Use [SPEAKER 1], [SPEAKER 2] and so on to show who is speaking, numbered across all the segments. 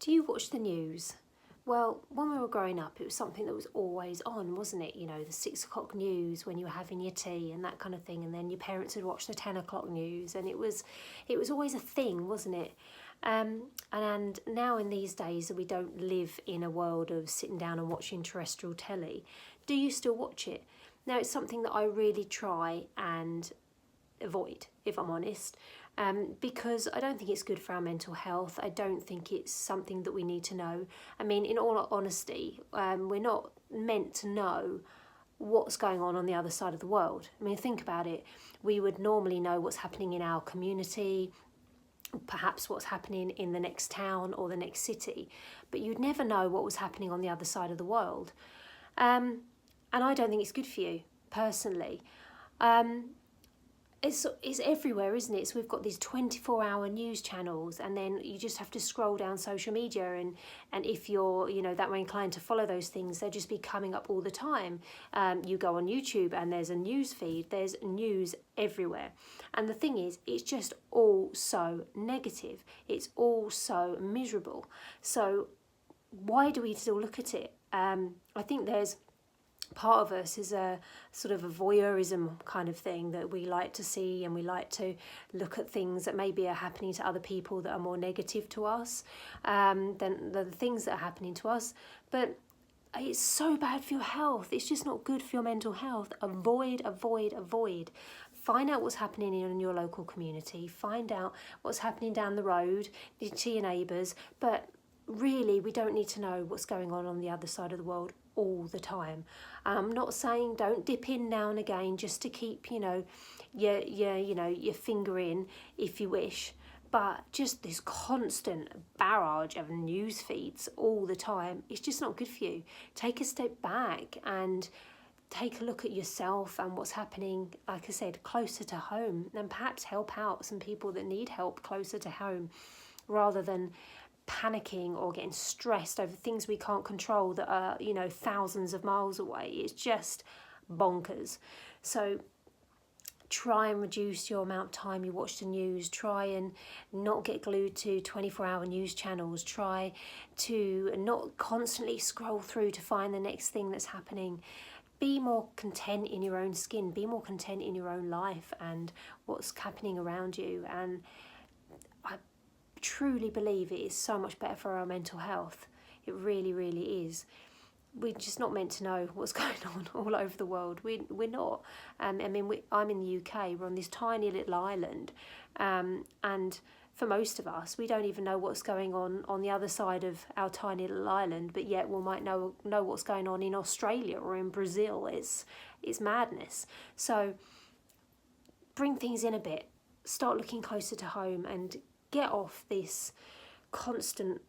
[SPEAKER 1] Do you watch the news? Well, when we were growing up, it was something that was always on, wasn't it? You know, the 6 o'clock news when you were having your tea and that kind of thing, and then your parents would watch the 10 o'clock news, and it was always a thing, wasn't it? And now in these days, we don't live in a world of sitting down and watching terrestrial telly. Do you still watch it? Now, it's something that I really try and avoid, if I'm honest, because I don't think it's good for our mental health. I don't think it's something that we need to know. I mean, in all honesty, we're not meant to know what's going on the other side of the world. I mean, think about it. We would normally know what's happening in our community, perhaps what's happening in the next town or the next city, but you'd never know what was happening on the other side of the world. And I don't think it's good for you, personally. It's everywhere, isn't it? So we've got these 24-hour news channels, and then you just have to scroll down social media, and if you're, that way inclined to follow those things, they'll just be coming up all the time. You go on YouTube and there's a news feed, there's news everywhere. And the thing is, it's just all so negative. It's all so miserable. So why do we still look at it? I think there's part of us is a sort of a voyeurism kind of thing, that we like to see and we like to look at things that maybe are happening to other people that are more negative to us than the things that are happening to us. But it's so bad for your health. It's just not good for your mental health. Avoid, avoid, avoid. Find out what's happening in your local community. Find out what's happening down the road to your neighbours. But really, we don't need to know what's going on the other side of the world all the time. I'm not saying don't dip in now and again just to keep, your finger in if you wish, but just this constant barrage of news feeds all the time, it's just not good for you. Take a step back and take a look at yourself and what's happening, like I said, closer to home, and perhaps help out some people that need help closer to home, rather than panicking or getting stressed over things we can't control that are, thousands of miles away. It's just bonkers. So try and reduce your amount of time you watch the news. Try and not get glued to 24-hour news channels. Try to not constantly scroll through to find the next thing that's happening. Be more content in your own skin. Be more content in your own life and what's happening around you. And I truly believe it is so much better for our mental health. It really, really is. We're just not meant to know what's going on all over the world. We're not. I'm in the UK. We're on this tiny little island, and for most of us, we don't even know what's going on the other side of our tiny little island. But yet, we might know what's going on in Australia or in Brazil. It's madness. So bring things in a bit. Start looking closer to home and get off this constant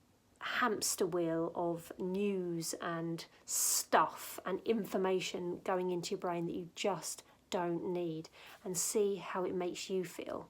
[SPEAKER 1] hamster wheel of news and stuff and information going into your brain that you just don't need, and see how it makes you feel.